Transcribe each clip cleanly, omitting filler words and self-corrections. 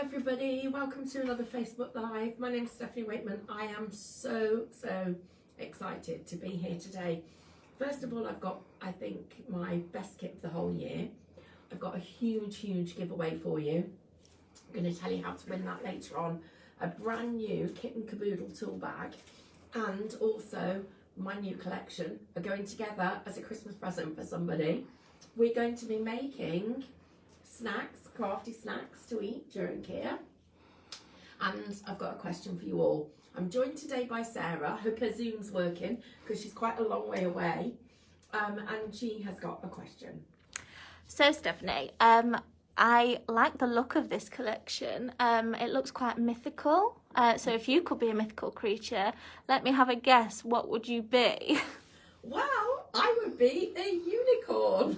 everybody, welcome to another Facebook Live. My name's Stephanie Weightman. I am so excited to be here today. First of all, I've got, I think, my best kit of the whole year. I've got a huge giveaway for you. I'm going to tell you how to win that later on. A brand new kit and caboodle tool bag, and also my new collection are going together as a Christmas present for somebody. We're going to be making snacks, crafty snacks to eat during Kia. And I've got a question for you all. I'm joined today by Sarah. Hope her Zoom's working because she's quite a long way away. And she has got a question. So Stephanie, I like the look of this collection. It looks quite mythical. So if you could be a mythical creature, let me have a guess. What would you be? Well, I would be a unicorn.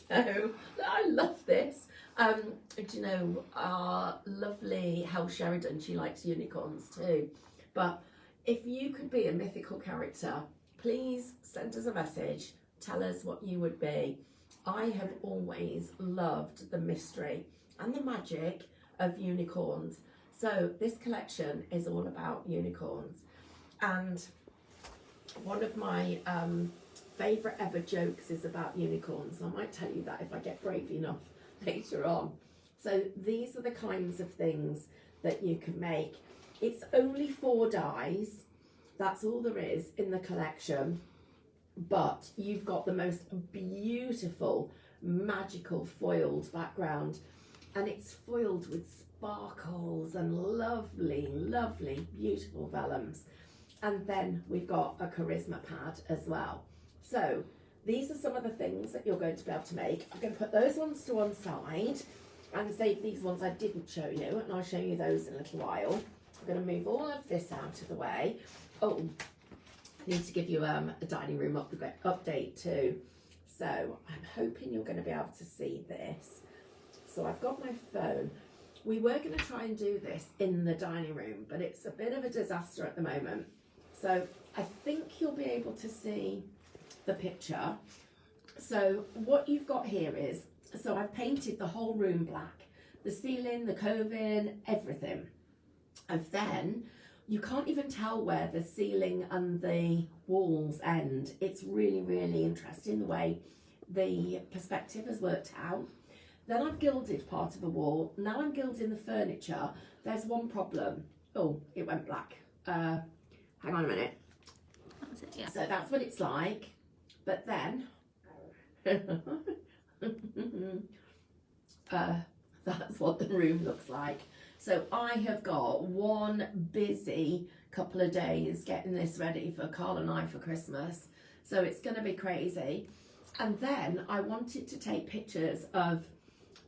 So I love this. Do you know, our lovely Hel Sheridan, she likes unicorns too. But if you could be a mythical character, please send us a message. Tell us what you would be. I have always loved the mystery and the magic of unicorns. So this collection is all about unicorns. And one of my favourite ever jokes is about unicorns. I might tell you that if I get brave enough later on. So these are the kinds of things that you can make. It's only 4 dies. That's all there is in the collection. But you've got the most beautiful, magical foiled background. And it's foiled with sparkles and lovely, beautiful vellums. And then we've got a charisma pad as well. So these are some of the things that you're going to be able to make. I'm going to put those ones to one side and save these ones I didn't show you, and I'll show you those in a little while. I'm going to move all of this out of the way. Oh, I need to give you a dining room update too. So I'm hoping you're going to be able to see this. So I've got my phone. We were going to try and do this in the dining room, but it's a bit of a disaster at the moment. So I think you'll be able to see the picture. So what you've got here is, so I've painted the whole room black, the ceiling, the coving, everything. And then you can't even tell where the ceiling and the walls end. It's really interesting the way the perspective has worked out. Then I've gilded part of the wall. Now I'm gilding the furniture. There's one problem. Oh, it went black. Hang on a minute. That's it, yeah. So that's what it's like. But then, that's what the room looks like. So I have got one busy couple of days getting this ready for Carl and I for Christmas. So it's going to be crazy. And then I wanted to take pictures of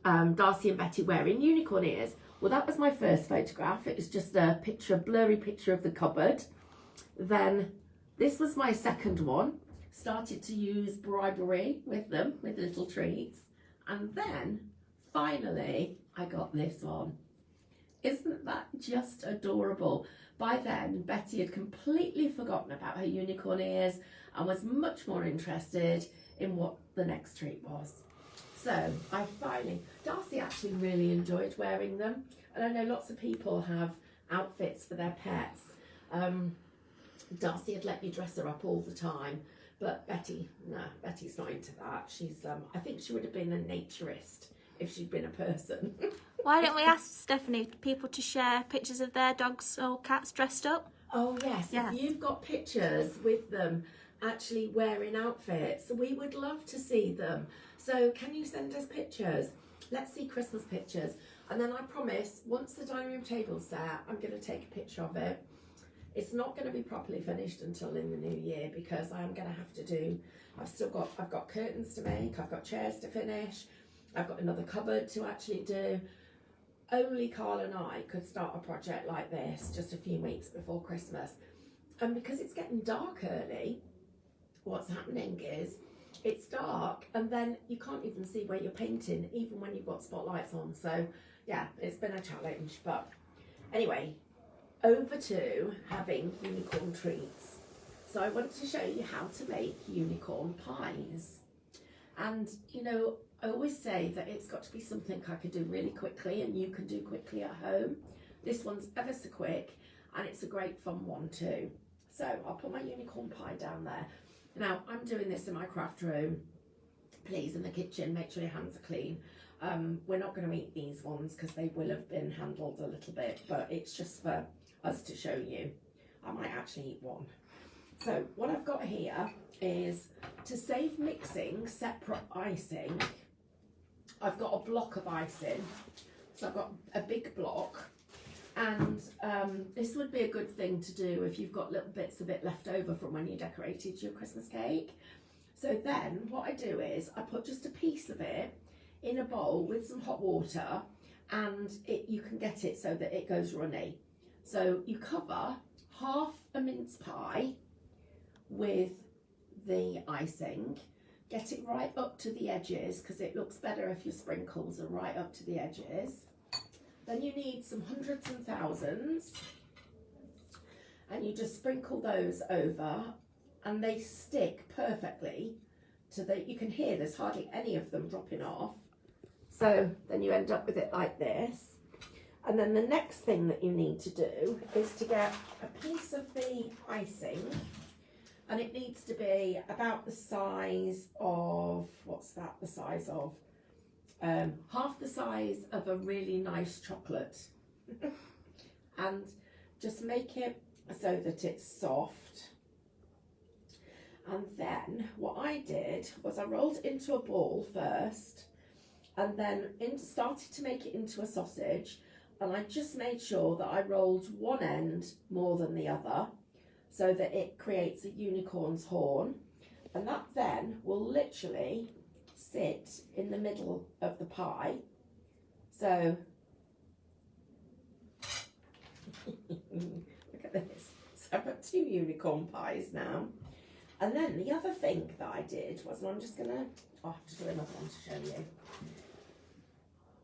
Darcy and Betty wearing unicorn ears. Well, that was my first photograph. It was just a blurry picture of the cupboard. Then this was my second one. Started to use bribery with them, with little treats. And then, finally, I got this one. Isn't that just adorable? By then, Betty had completely forgotten about her unicorn ears and was much more interested in what the next treat was. So, Darcy actually really enjoyed wearing them. And I know lots of people have outfits for their pets. Darcy had let me dress her up all the time. But Betty's not into that. She's, I think she would have been a naturist if she'd been a person. Why don't we ask Stephanie people to share pictures of their dogs or cats dressed up? Oh yes, if you've got pictures with them actually wearing outfits, we would love to see them. So can you send us pictures? Let's see Christmas pictures. And then I promise, once the dining room table's set, I'm going to take a picture of it. It's not going to be properly finished until in the new year because I'm going to have to do, I've got curtains to make, I've got chairs to finish, I've got another cupboard to actually do. Only Carl and I could start a project like this just a few weeks before Christmas. And because it's getting dark early, what's happening is it's dark and then you can't even see where you're painting, even when you've got spotlights on. So yeah, it's been a challenge, but anyway, over to having unicorn treats. So I want to show you how to make unicorn pies. And you know, I always say that it's got to be something I could do really quickly and you can do quickly at home. This one's ever so quick and it's a great fun one too. So I'll put my unicorn pie down there. Now I'm doing this in my craft room. Please, in the kitchen, make sure your hands are clean. We're not going to eat these ones because they will have been handled a little bit, but it's just for us to show you. I might actually eat one. So what I've got here is, to save mixing separate icing, I've got a block of icing. So I've got a big block, and this would be a good thing to do if you've got little bits of it left over from when you decorated your Christmas cake. So then what I do is I put just a piece of it in a bowl with some hot water, and you can get it so that it goes runny. So you cover half a mince pie with the icing, get it right up to the edges because it looks better if your sprinkles are right up to the edges. Then you need some hundreds and thousands, and you just sprinkle those over, and they stick perfectly so that you can hear there's hardly any of them dropping off. So then you end up with it like this. And then the next thing that you need to do is to get a piece of the icing, and it needs to be about the size of, what's that the size of? Half the size of a really nice chocolate. And just make it so that it's soft. And then what I did was I rolled it into a ball first, and then started to make it into a sausage. And I just made sure that I rolled one end more than the other so that it creates a unicorn's horn. And that then will literally sit in the middle of the pie. So, look at this. So I've got 2 unicorn pies now. And then the other thing that I did was, and I'm just gonna, I'll have to do another one to show you.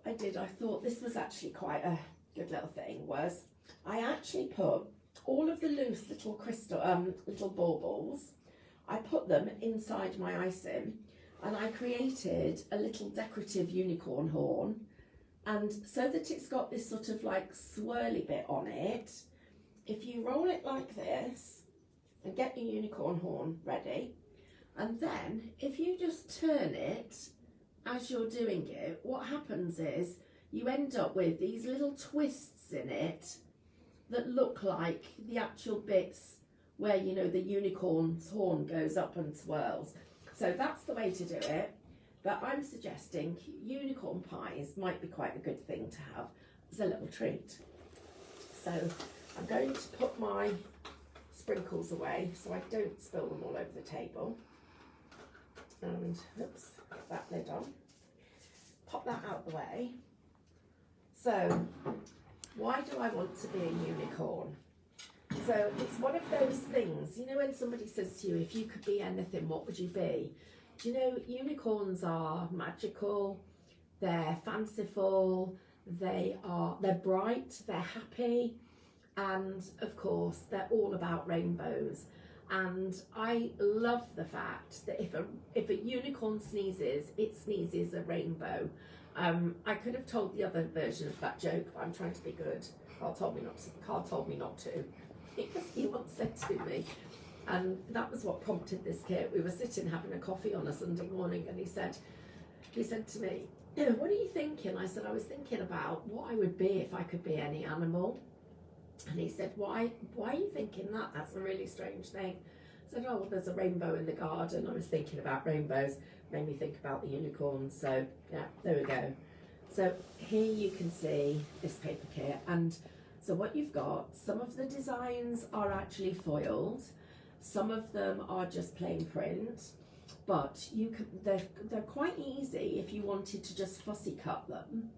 I thought this was actually quite a good little thing, was I actually put all of the loose little crystal, little baubles, I put them inside my icing, and I created a little decorative unicorn horn. And so that it's got this sort of like swirly bit on it, if you roll it like this and get your unicorn horn ready, and then if you just turn it as you're doing it, what happens is you end up with these little twists in it that look like the actual bits where, you know, the unicorn's horn goes up and swirls. So that's the way to do it. But I'm suggesting unicorn pies might be quite a good thing to have as a little treat. So I'm going to put my sprinkles away so I don't spill them all over the table. And oops, get that lid on. Pop that out the way. So why do I want to be a unicorn? So it's one of those things, you know, when somebody says to you, if you could be anything, what would you be? Do you know, unicorns are magical, they're fanciful, they're bright, they're happy, and of course they're all about rainbows. And I love the fact that if a unicorn sneezes, it sneezes a rainbow. I could have told the other version of that joke, but I'm trying to be good. Carl told me not to. Because he once said to me, and that was what prompted this kit. We were sitting having a coffee on a Sunday morning, and he said to me, "What are you thinking?" I said, "I was thinking about what I would be if I could be any animal." And he said, why are you thinking that? That's a really strange thing. I said, oh, well, there's a rainbow in the garden. I was thinking about rainbows, made me think about the unicorns. So yeah, there we go. So here you can see this paper kit. And so what you've got, some of the designs are actually foiled. Some of them are just plain print, but they're quite easy if you wanted to just fussy cut them.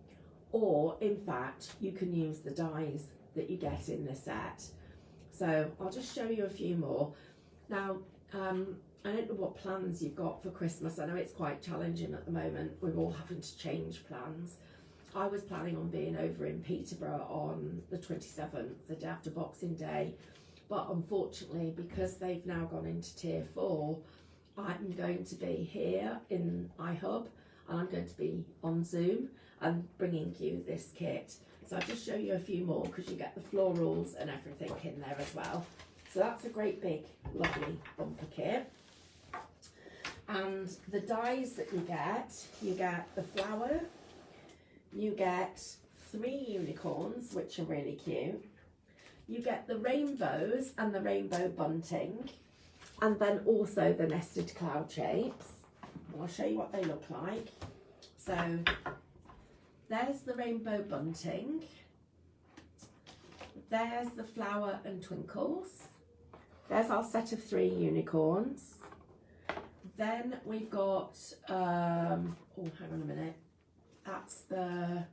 Or in fact, you can use the dies that you get in this set. So I'll just show you a few more. Now, I don't know what plans you've got for Christmas. I know it's quite challenging at the moment. We're all having to change plans. I was planning on being over in Peterborough on the 27th, the day after Boxing Day. But unfortunately, because they've now gone into Tier 4, I'm going to be here in iHub. and I'm going to be on Zoom and bringing you this kit. So I'll just show you a few more because you get the florals and everything in there as well. So that's a great big lovely bumper kit. And the dies that you get the flower, you get 3 unicorns, which are really cute. You get the rainbows and the rainbow bunting, and then also the nested cloud shapes. I'll show you what they look like. So there's the rainbow bunting. There's the flower and twinkles. There's our set of 3 unicorns. Then we've got, oh, hang on a minute. That's the,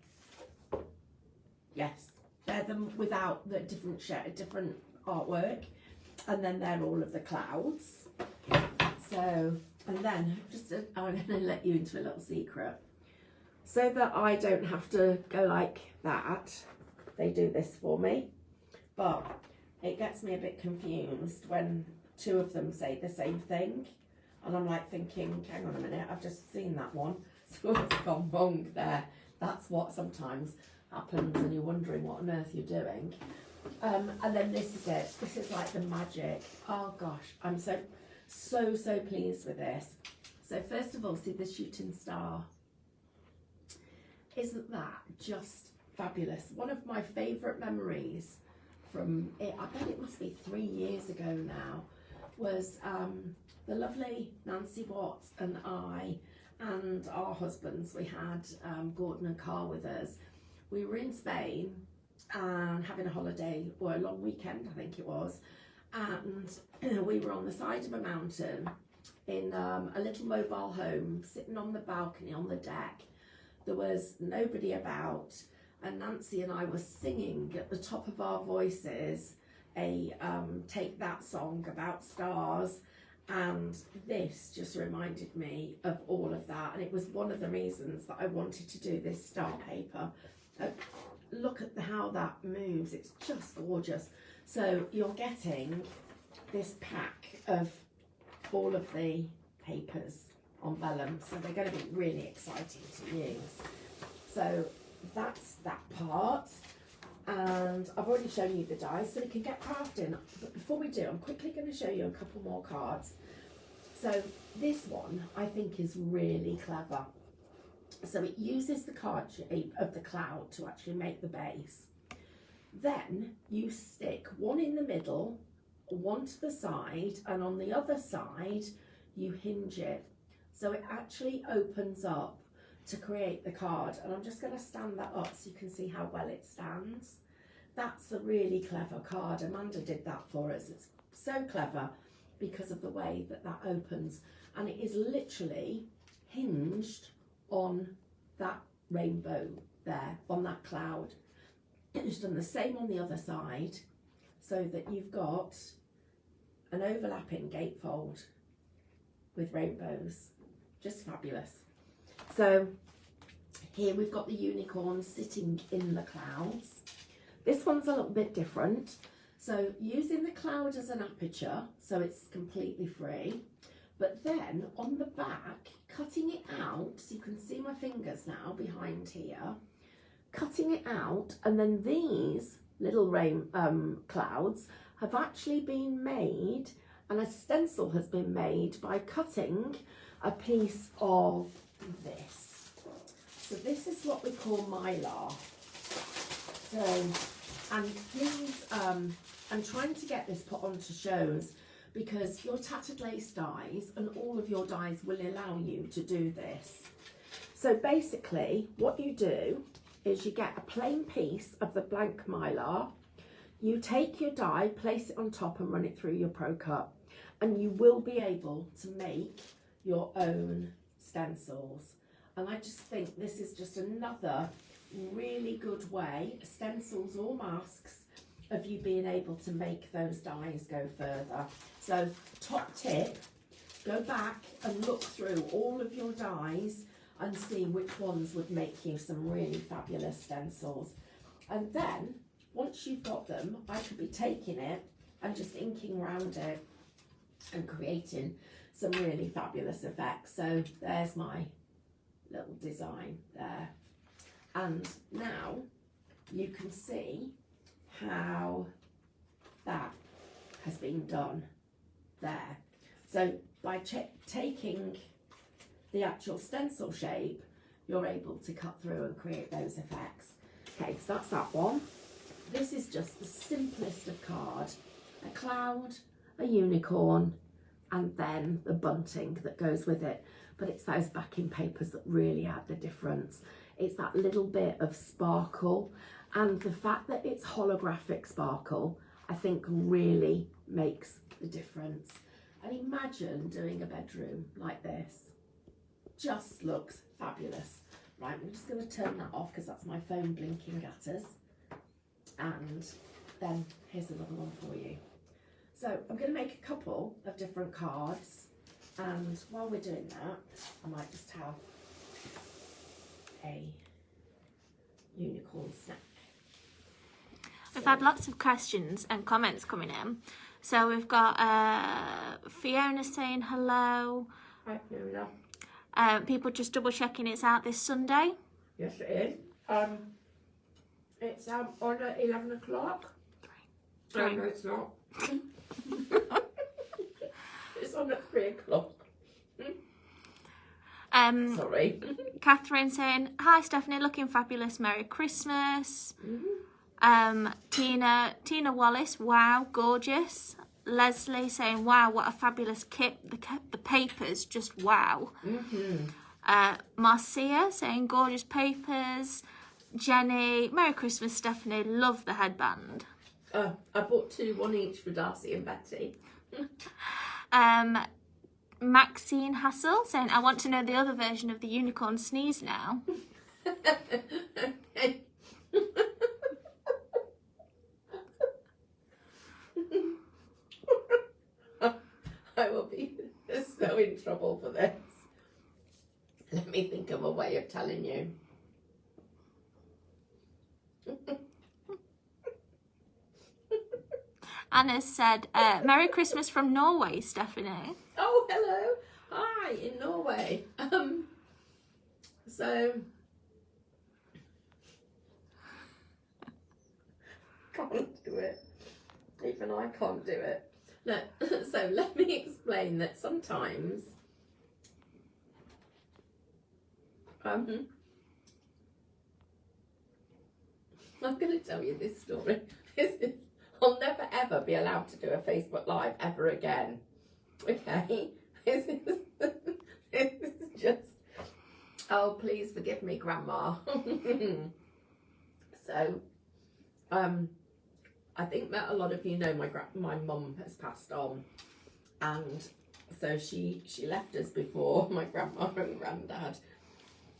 yes, they're them without the different artwork. And then they're all of the clouds. So, and then I'm going to let you into a little secret. So that I don't have to go like that, they do this for me. But it gets me a bit confused when 2 of them say the same thing. And I'm like thinking, hang on a minute, I've just seen that one. So what's gone wrong there? That's what sometimes happens and you're wondering what on earth you're doing. And then this is it. This is like the magic. Oh gosh, I'm so pleased with this. So first of all, see the shooting star. Isn't that just fabulous? One of my favourite memories from it, I bet it must be 3 years ago now, was the lovely Nancy Watt and I and our husbands, we had Gordon and Carl with us. We were in Spain and having a holiday, or a long weekend I think it was, and we were on the side of a mountain in a little mobile home, sitting on the balcony on the deck. There was nobody about, and Nancy and I were singing at the top of our voices a Take That song about stars, and this just reminded me of all of that, and it was one of the reasons that I wanted to do this star paper. Look at how that moves, it's just gorgeous. So you're getting this pack of all of the papers on vellum, so they're going to be really exciting to use. So that's that part, and I've already shown you the dies, so we can get crafting. But before we do, I'm quickly going to show you a couple more cards. So this one I think is really clever. So it uses the card shape of the cloud to actually make the base. Then you stick one in the middle, one to the side, and on the other side you hinge it. So it actually opens up to create the card. And I'm just going to stand that up so you can see how well it stands. That's a really clever card. Amanda did that for us. It's so clever because of the way that that opens. And it is literally hinged on that rainbow there, on that cloud. It's done the same on the other side, so that you've got an overlapping gatefold with rainbows. Just fabulous. So here we've got the unicorn sitting in the clouds. This one's a little bit different. So using the cloud as an aperture, so it's completely free. But then on the back, cutting it out, so you can see my fingers now behind here, cutting it out, and then these little rain clouds have actually been made, and a stencil has been made by cutting a piece of this. So this is what we call mylar. So, and these, I'm trying to get this put onto shows, because your tattered lace dies and all of your dies will allow you to do this. So basically what you do is you get a plain piece of the blank mylar, you take your die, place it on top and run it through your Pro Cut, and you will be able to make your own stencils. And I just think this is just another really good way, stencils or masks, of you being able to make those dies go further. So top tip, go back and look through all of your dies and see which ones would make you some really fabulous stencils. And then once you've got them, I could be taking it and just inking around it and creating some really fabulous effects. So there's my little design there. And now you can see how that has been done there. So by taking the actual stencil shape, you're able to cut through and create those effects. Okay, so that's that one. This is just the simplest of card. A cloud, a unicorn, and then the bunting that goes with it. But it's those backing papers that really add the difference. It's that little bit of sparkle, and the fact that it's holographic sparkle, I think really makes the difference. And imagine doing a bedroom like this. Just looks fabulous. Right, I'm just going to turn that off because that's my phone blinking at us. And then here's another one for you. So I'm going to make a couple of different cards, and while we're doing that, I might just have a unicorn snack. We've had lots of questions and comments coming in. So we've got Fiona saying hello. Right, Fiona. People just double checking it's out this Sunday. Yes, it is. It's on at 11 o'clock. No, it's not. It's on at 3 o'clock. Sorry. Catherine saying, hi Stephanie, looking fabulous, Merry Christmas. Tina Wallace, wow, gorgeous. Leslie saying, wow, what a fabulous kit. The papers, just wow. Marcia saying, gorgeous papers. Jenny, Merry Christmas, Stephanie, love the headband. I bought two, one each for Darcy and Betty. Maxine Hassel saying, I want to know the other version of the unicorn sneeze now. I will be so in trouble for this. Let me think of a way of telling you. Anna said, Merry Christmas from Norway, Stephanie. Oh, hello. Hi, in Norway. So, can't do it. Even I can't do it. No, so let me explain that sometimes I'm going to tell you this story. I'll never ever be allowed to do a Facebook Live ever again. Okay? This is just, oh, please forgive me, Grandma. So, I think that a lot of you know my mum has passed on, and so she left us before my grandma and granddad.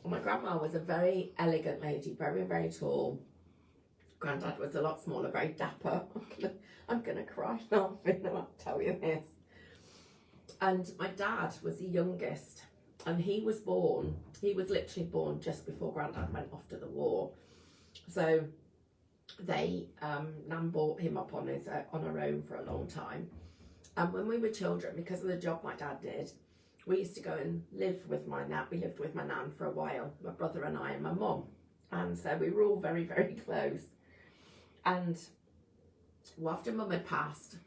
My grandma was a very elegant lady, very, very tall. Granddad was a lot smaller, very dapper. I'm gonna cry laughing when I tell you this. And my dad was the youngest, and he was literally born just before Granddad went off to the war. So they Nan brought him up on her own for a long time. And when we were children, because of the job my dad did, we used to go and live with my nan. We lived with my nan for a while, my brother and I and my mum. And so we were all very, very close. And well, after Mum had passed,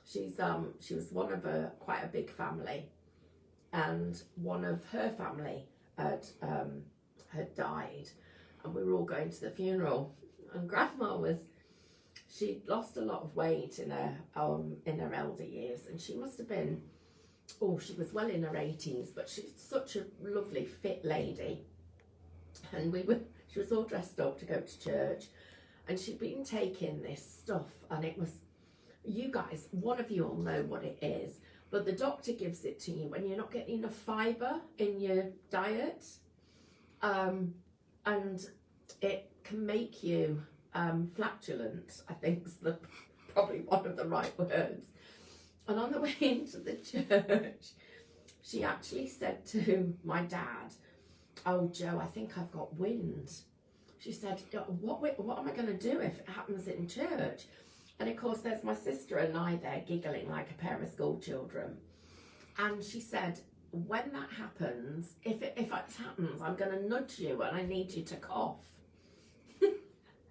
she was one of quite a big family, and one of her family had died, and we were all going to the funeral. And Grandma she'd lost a lot of weight in her elder years, and she must have been, she was well in her 80s, but she's such a lovely fit lady. And she was all dressed up to go to church. And she'd been taking this stuff, and it was, you guys, one of you will know what it is, but the doctor gives it to you when you're not getting enough fibre in your diet, and it can make you flatulent, I think is probably one of the right words. And on the way into the church, she actually said to my dad, oh, Joe, I think I've got wind. She said, what am I going to do if it happens in church? And of course, there's my sister and I there giggling like a pair of school children. And she said, when that happens, if it happens, I'm going to nudge you and I need you to cough.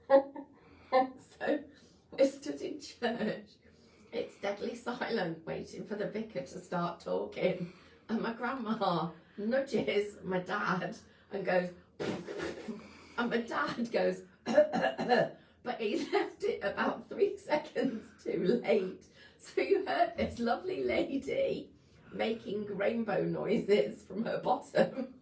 So we're stood in church. It's deadly silent, waiting for the vicar to start talking. And my grandma nudges my dad and goes, and my dad goes, but he left it about 3 seconds too late. So you heard this lovely lady making rainbow noises from her bottom.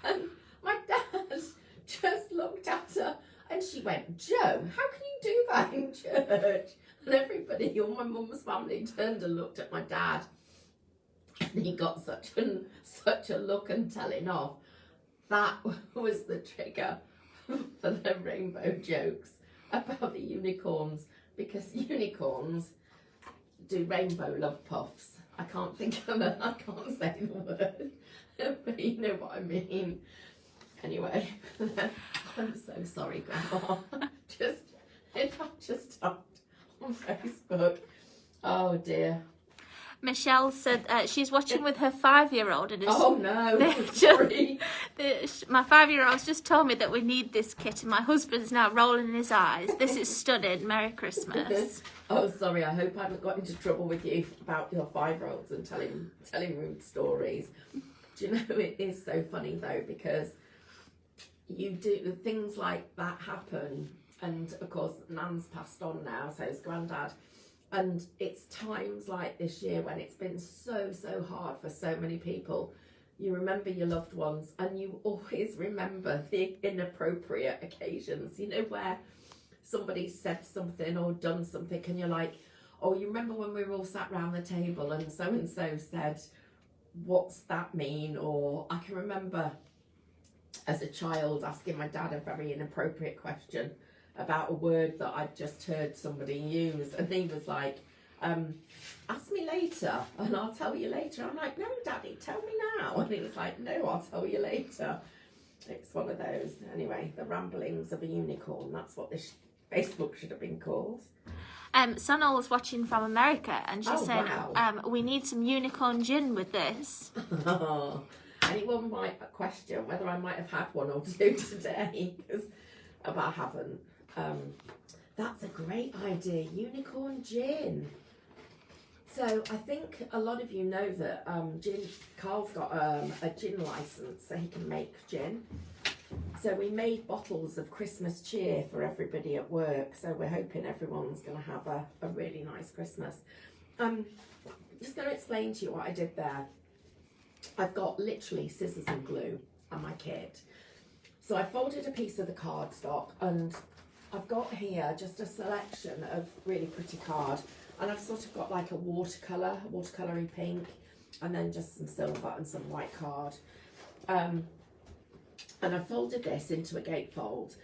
And my dad just looked at her and she went, "Joe, how can you do that in church?" And everybody, all my mum's family, turned and looked at my dad. And he got such a look and telling off. That was the trigger for the rainbow jokes about the unicorns, because unicorns do rainbow love puffs. I can't think of it, I can't say the word, but you know what I mean. Anyway, I'm so sorry, Grandma. I just talked on Facebook. Oh dear. Michelle said she's watching with her 5-year-old. And oh no, sorry. My 5-year-old's just told me that we need this kit, and my husband's now rolling his eyes. This is stunning. Merry Christmas. Oh, sorry. I hope I haven't got into trouble with you about your 5-year-olds and telling rude stories. Do you know, it is so funny though, because you do things like that happen, and of course Nan's passed on now, so is Grandad. And it's times like this year when it's been so hard for so many people. You remember your loved ones, and you always remember the inappropriate occasions, you know, where somebody said something or done something and you're like, oh, you remember when we were all sat round the table and so said, what's that mean? Or I can remember as a child asking my dad a very inappropriate question about a word that I'd just heard somebody use, and he was like, ask me later and I'll tell you later. I'm like, no, Daddy, tell me now. And he was like, no, I'll tell you later. It's one of those. Anyway, the ramblings of a unicorn. That's what this Facebook should have been called. Sonal was watching from America, and she said, wow. We need some unicorn gin with this. Anyone might question whether I might have had one or two today, but I haven't. That's a great idea, unicorn gin. So I think a lot of you know that Carl's got a gin license, so he can make gin. So we made bottles of Christmas cheer for everybody at work, so we're hoping everyone's going to have a really nice Christmas. I'm just going to explain to you what I did there. I've got literally scissors and glue and my kit. So I folded a piece of the cardstock, and I've got here just a selection of really pretty card, and I've sort of got like a watercolory pink, and then just some silver and some white card. And I folded this into a gatefold,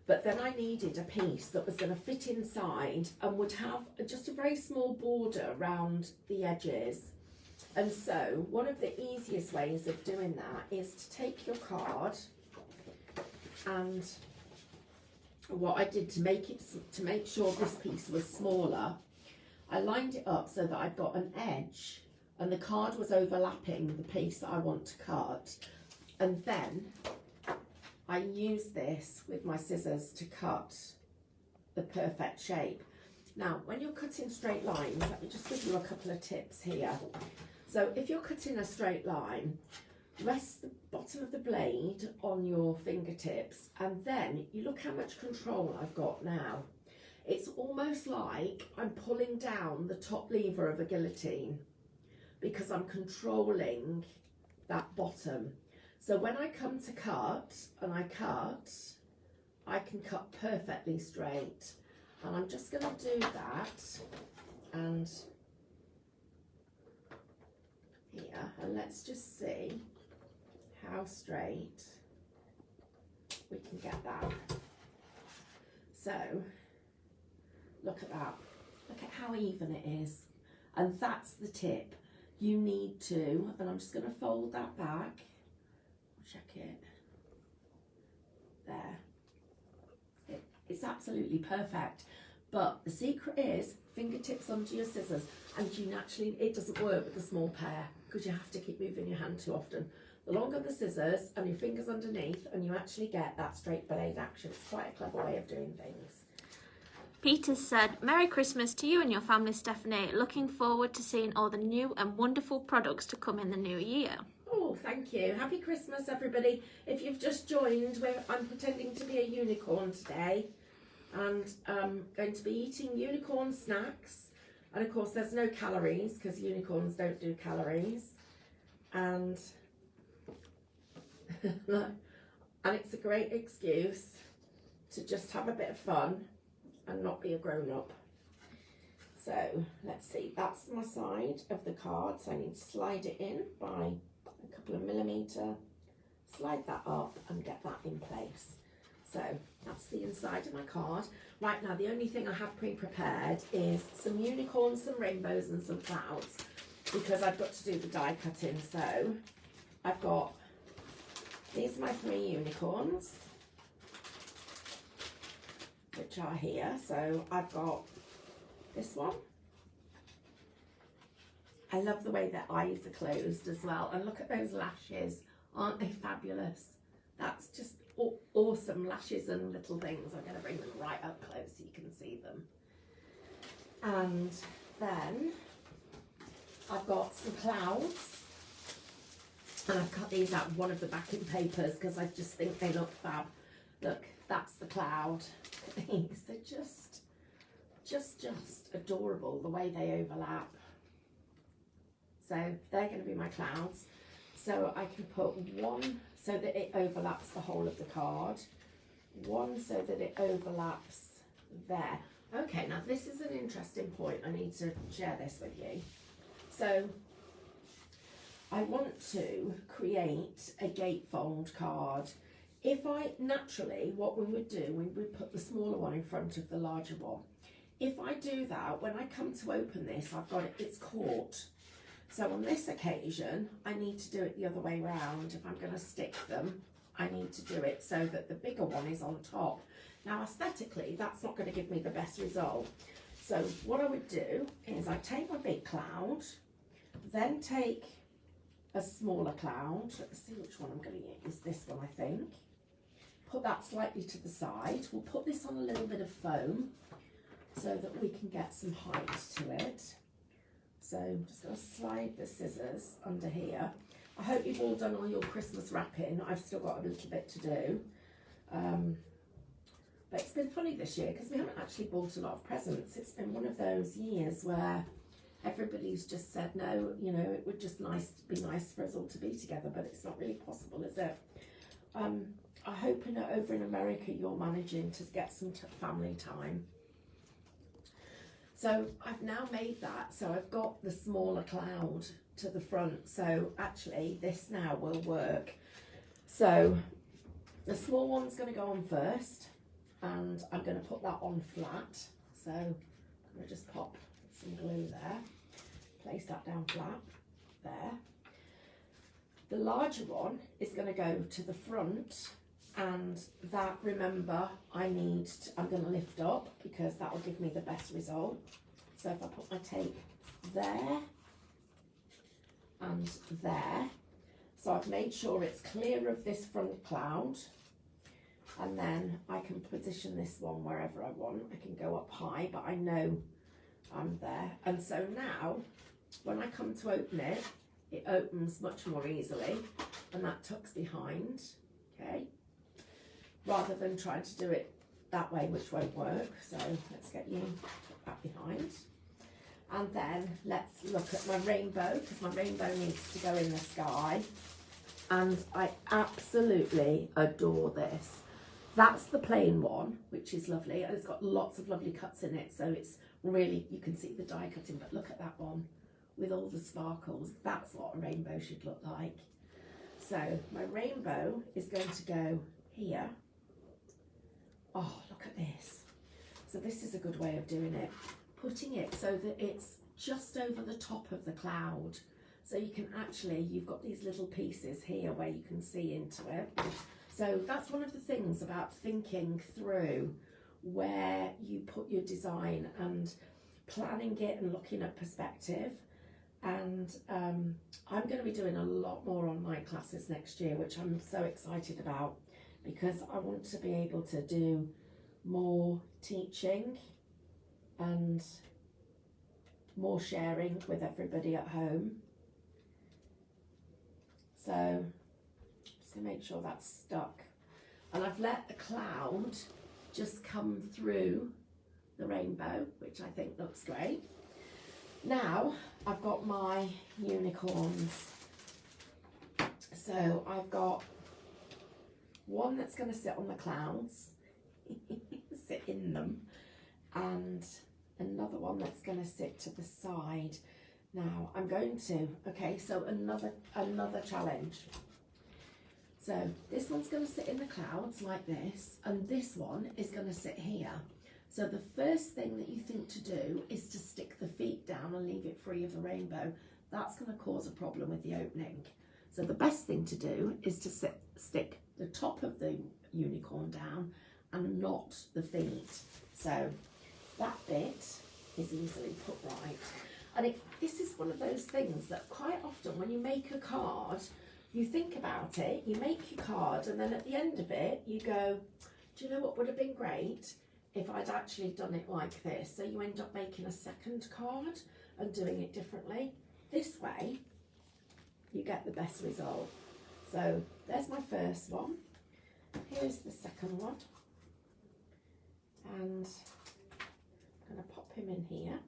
but then I needed a piece that was going to fit inside and would have just a very small border around the edges. And so one of the easiest ways of doing that is to take your card, and what I did to make sure this piece was smaller, I lined it up so that I've got an edge and the card was overlapping the piece that I want to cut, and then I use this with my scissors to cut the perfect shape. Now, when you're cutting straight lines, let me just give you a couple of tips here. So if you're cutting a straight line, rest the bottom of the blade on your fingertips, and then you look how much control I've got now. It's almost like I'm pulling down the top lever of a guillotine, because I'm controlling that bottom. So when I come to cut, and I can cut perfectly straight. And I'm just going to do that, and here, and let's just see how straight we can get that. So look at that, look at how even it is, and that's the tip. You need to, and I'm just going to fold that back, check it, there, it's absolutely perfect. But the secret is fingertips onto your scissors, and it doesn't work with a small pair. because you have to keep moving your hand too often. The longer the scissors and your fingers underneath, and you actually get that straight blade action. It's quite a clever way of doing things. Peter said, Merry Christmas to you and your family, Stephanie. Looking forward to seeing all the new and wonderful products to come in the new year. Oh, thank you. Happy Christmas, everybody. If you've just joined, I'm pretending to be a unicorn today, and going to be eating unicorn snacks. And of course, there's no calories because unicorns don't do calories. And it's a great excuse to just have a bit of fun and not be a grown-up. So let's see, that's my side of the card, so I need to slide it in by a couple of millimetre, slide that up and get that in place. So that's the inside of my card. Right, now the only thing I have pre-prepared is some unicorns, some rainbows and some clouds, because I've got to do the die cutting. So I've got, these are my 3 unicorns, which are here. So I've got this one. I love the way their eyes are closed as well. And look at those lashes. Aren't they fabulous? That's just awesome lashes and little things. I'm going to bring them right up close so you can see them. And then I've got some clouds. And I've cut these out of one of the backing papers because I just think they look fab. Look, that's the cloud. Look at these. They're just adorable the way they overlap. So they're going to be my clouds. So I can put one so that it overlaps the whole of the card, one so that it overlaps there. Okay, now this is an interesting point. I need to share this with you. So I want to create a gatefold card. If I, naturally, what we would do, we would put the smaller one in front of the larger one. If I do that, when I come to open this, I've got it's caught. So on this occasion, I need to do it the other way round. If I'm going to stick them, I need to do it so that the bigger one is on top. Now, aesthetically, that's not going to give me the best result. So what I would do is I take my big cloud, then take a smaller cloud. Let's see which one I'm going to use. This one, I think. Put that slightly to the side. We'll put this on a little bit of foam so that we can get some height to it. So I'm just going to slide the scissors under here. I hope you've all done all your Christmas wrapping. I've still got a little bit to do. But it's been funny this year because we haven't actually bought a lot of presents. It's been one of those years where everybody's just said, no, you know, it would just be nice for us all to be together, but it's not really possible, is it? I hope over in America you're managing to get some family time. So I've now made that, so I've got the smaller cloud to the front, so actually this now will work. So the small one's going to go on first, and I'm going to put that on flat. So I'm going to just pop some glue there, place that down flat, there. The larger one is going to go to the front, and that, remember, I'm going to lift up because that will give me the best result. So if I put my tape there and there, so I've made sure it's clear of this front cloud, and then I can position this one wherever I want. I can go up high, but I know I'm there. And so now, when I come to open it, it opens much more easily, and that tucks behind, okay? Rather than trying to do it that way, which won't work. So let's get you back behind. And then let's look at my rainbow, because my rainbow needs to go in the sky. And I absolutely adore this. That's the plain one, which is lovely. And it's got lots of lovely cuts in it. So it's really, you can see the die cutting, but look at that one with all the sparkles. That's what a rainbow should look like. So my rainbow is going to go here. Oh, look at this. So this is a good way of doing it. Putting it so that it's just over the top of the cloud. So you can actually, you've got these little pieces here where you can see into it. So that's one of the things about thinking through where you put your design and planning it and looking at perspective. And I'm going to be doing a lot more online classes next year, which I'm so excited about, because I want to be able to do more teaching and more sharing with everybody at home. So just going to make sure that's stuck. And I've let the cloud just come through the rainbow, which I think looks great. Now I've got my unicorns. So I've got one that's going to sit on the clouds, sit in them, and another one that's going to sit to the side. Now I'm going to, okay, so another challenge. So this one's going to sit in the clouds like this, and this one is going to sit here. So the first thing that you think to do is to stick the feet down and leave it free of the rainbow. That's going to cause a problem with the opening. So the best thing to do is to stick the top of the unicorn down and not the feet. So that bit is easily put right. And this is one of those things that quite often when you make a card, you think about it, you make your card, and then at the end of it, you go, do you know what would have been great if I'd actually done it like this? So you end up making a second card and doing it differently. This way, you get the best result. So there's my first one. Here's the second one. And I'm going to pop him in here.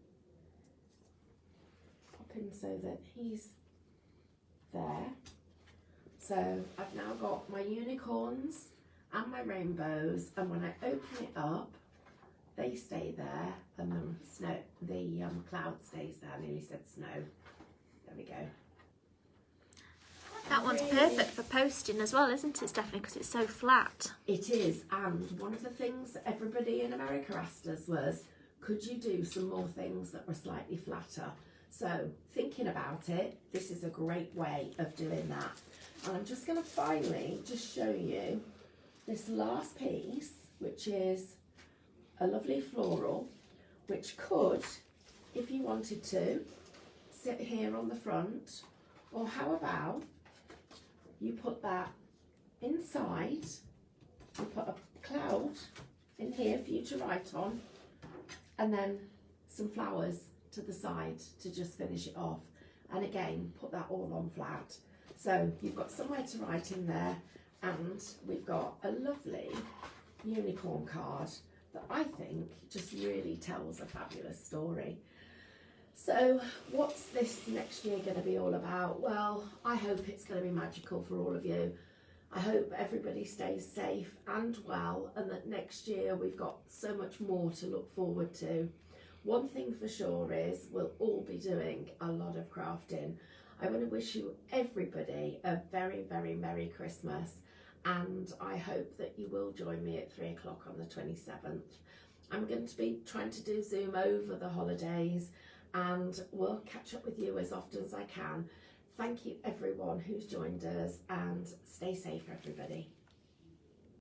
Pop him so that he's there. So I've now got my unicorns and my rainbows, and when I open it up, they stay there, and the cloud stays there. I nearly said snow. There we go. That one's perfect for posting as well, isn't it, Stephanie? Because it's so flat. It is, and one of the things that everybody in America asked us was, could you do some more things that were slightly flatter? So thinking about it, this is a great way of doing that. And I'm just going to finally just show you this last piece, which is a lovely floral, which could, if you wanted to, sit here on the front, or how about you put that inside, you put a cloud in here for you to write on, and then some flowers to the side to just finish it off. And again, put that all on flat. So you've got somewhere to write in there, and we've got a lovely unicorn card that I think just really tells a fabulous story. So what's this next year going to be all about? Well, I hope it's going to be magical for all of you. I hope everybody stays safe and well, and that next year we've got so much more to look forward to. One thing for sure is we'll all be doing a lot of crafting. I want to wish you, everybody, a very, very Merry Christmas, and I hope that you will join me at 3 o'clock on the 27th. I'm going to be trying to do Zoom over the holidays, and we'll catch up with you as often as I can. Thank you everyone who's joined us, and stay safe everybody.